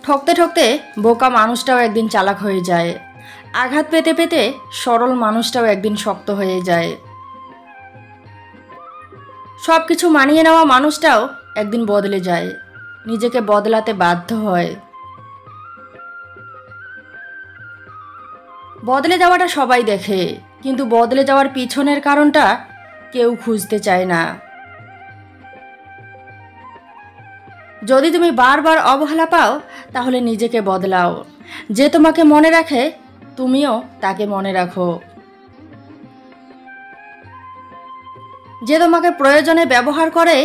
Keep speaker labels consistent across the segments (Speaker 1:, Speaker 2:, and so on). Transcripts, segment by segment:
Speaker 1: ঠকতে ঠকতে বোকা মানুষটাও একদিন চালাক হয়ে যায়, আঘাত পেতে পেতে সরল মানুষটাও একদিন শক্ত হয়ে যায়। সব কিছু মানিয়ে নেওয়া মানুষটাও একদিন বদলে যায়, নিজেকে বদলাতে বাধ্য হয়। বদলে যাওয়াটা সবাই দেখে, কিন্তু বদলে যাওয়ার পিছনের কারণটা কেউ খুঁজতে চায় না। যদি তুমি বারবার অবহেলা পাও তাহলে নিজেকে বদলাও। যে তোমাকে মনে রাখে তুমিও তাকে মনে রাখো। যে তোমাকে প্রয়োজনে ব্যবহার করে,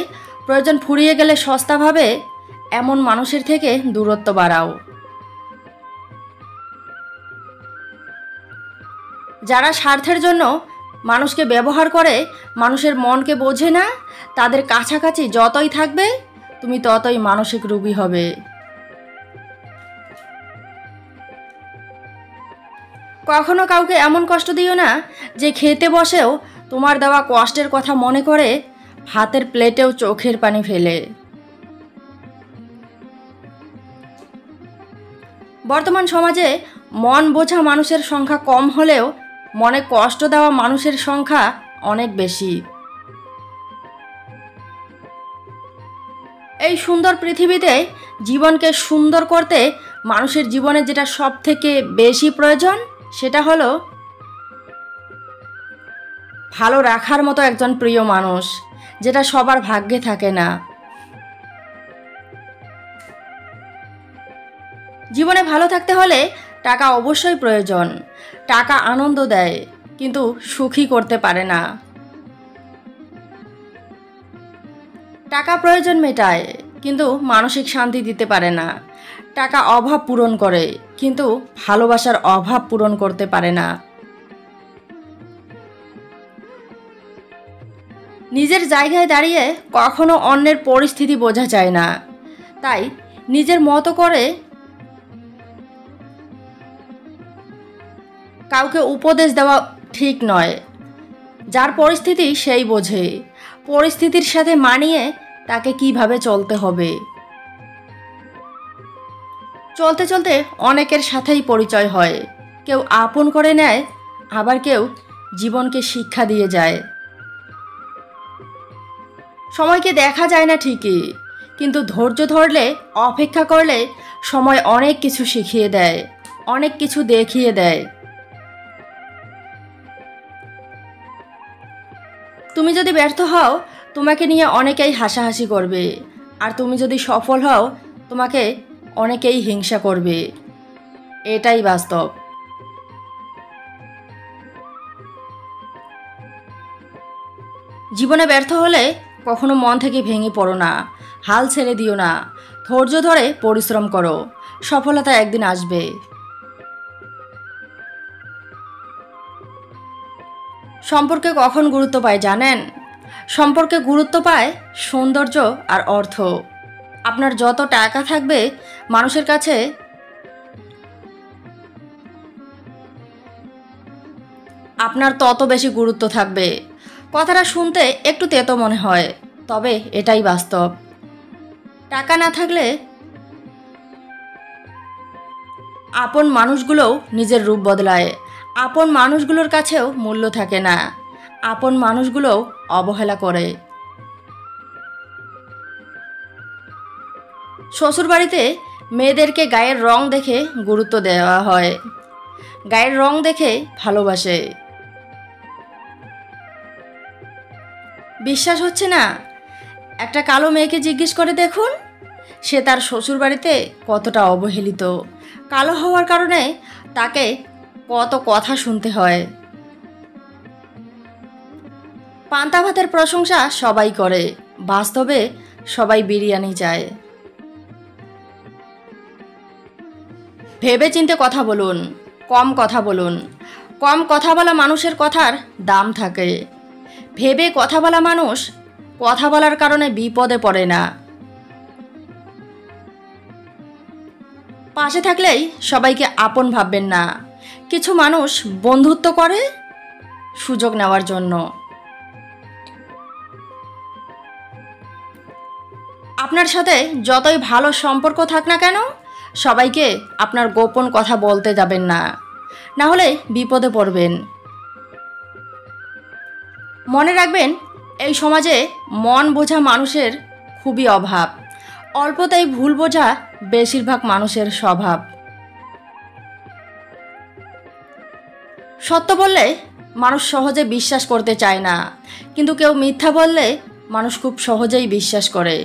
Speaker 1: প্রয়োজন ফুরিয়ে গেলে সস্তা ভাবে, এমন মানুষের থেকে দূরত্ব বাড়াও। যারা স্বার্থের জন্য মানুষকে ব্যবহার করে, মানুষের মনকে বোঝে না, তাদের কাছাকাছি যতই থাকবে তুমি ততই মানসিক রোগী হবে। কখনো কাউকে এমন কষ্ট দিও না যে খেতে বসেও তোমার দেওয়া কষ্টের কথা মনে করে ভাতের প্লেটেও চোখের পানি ফেলে। বর্তমান সমাজে মন বোঝা মানুষের সংখ্যা কম হলেও মনে কষ্ট দেওয়া মানুষের সংখ্যা অনেক বেশি। এই সুন্দর পৃথিবীতে জীবনকে সুন্দর করতে মানুষের জীবনে যেটা সব থেকে বেশি প্রয়োজন সেটা হলো ভালো রাখার মতো একজন প্রিয় মানুষ, যেটা সবার ভাগ্যে থাকে না। জীবনে ভালো থাকতে হলে টাকা অবশ্যই প্রয়োজন। টাকা আনন্দ দেয় কিন্তু সুখী করতে পারে না। টাকা প্রয়োজন মেটায় কিন্তু মানসিক শান্তি দিতে পারে না। টাকা অভাব পূরণ করে কিন্তু ভালোবাসার অভাব পূরণ করতে পারে না। নিজের জায়গায় দাঁড়িয়ে কখনো অন্যের পরিস্থিতি বোঝা যায় না, তাই নিজের মতো করে কাউকে উপদেশ দেওয়া ঠিক নয়। যার পরিস্থিতি সেই বোঝে, পরিস্থিতির সাথে মানিয়ে তাকে কিভাবে চলতে হবে। চলতে চলতে অনেকের সাথেই পরিচয় হয়, কেউ আপন করে নেয়, আবার কেউ জীবনকে শিক্ষা দিয়ে যায়। সময়কে দেখা যায় না ঠিকই, কিন্তু ধৈর্য ধরলে, অপেক্ষা করলে সময় অনেক কিছু শিখিয়ে দেয়, অনেক কিছু দেখিয়ে দেয়। তুমি যদি ব্যর্থ হও তোমাকে নিয়ে অনেকেই হাসাহাসি করবে, আর তুমি যদি সফল হও তোমাকে অনেকেই হিংসা করবে। এটাই বাস্তব। জীবনে ব্যর্থ হলে কখনো মন থেকে ভেঙে পড়ো না, হাল ছেড়ে দিও না, ধৈর্য ধরে পরিশ্রম করো, সফলতা একদিন আসবে। সম্পর্কে কখন গুরুত্ব পায় জানেন? সম্পর্কে গুরুত্ব পায় সৌন্দর্য আর অর্থ। আপনার যত টাকা থাকবে মানুষের কাছে আপনার তত বেশি গুরুত্ব থাকবে। কথাটা শুনতে একটু তেতো মনে হয়, তবে এটাই বাস্তব। টাকা না থাকলে আপন মানুষগুলোও নিজের রূপ বদলায়, আপন মানুষগুলোর কাছেও মূল্য থাকে না, আপন মানুষগুলোও অবহেলা করে। শ্বশুরবাড়িতে মেয়েদেরকে গায়ের রং দেখে গুরুত্ব দেওয়া হয়, গায়ের রং দেখে ভালোবাসে। বিশ্বাস হচ্ছে না? একটা কালো মেয়েকে জিজ্ঞেস করে দেখুন, সে তার শ্বশুরবাড়িতে কতটা অবহেলিত। কালো হওয়ার কারণে তাকে কত কথা শুনতে হয়। পান্তা ভাতের প্রশংসা সবাই করে, বাস্তবে সবাই বিরিয়ানি চায়। ভেবে চিন্তে কথা বলুন, কম কথা বলুন। কম কথা বলা মানুষের কথার দাম থাকে। ভেবে কথা বলা মানুষ কথা বলার কারণে বিপদে পড়ে না। পাশে থাকলেই সবাইকে আপন ভাববেন না। কিছু মানুষ বন্ধুত্ব করে সুযোগ নেওয়ার জন্য। আপনার সাথে যতই ভালো সম্পর্ক থাক না কেন, সবাইকে আপনার গোপন কথা বলতে যাবেন না, না হলে বিপদে পড়বেন। মনে রাখবেন, এই সমাজে মন বোঝা মানুষের খুবই অভাব। অল্পতেই ভুল বোঝা বেশিরভাগ মানুষের স্বভাব। সত্য বললে মানুষ সহজে বিশ্বাস করতে চায় না, কিন্তু কেউ মিথ্যা বললে মানুষ খুব সহজেই বিশ্বাস করে।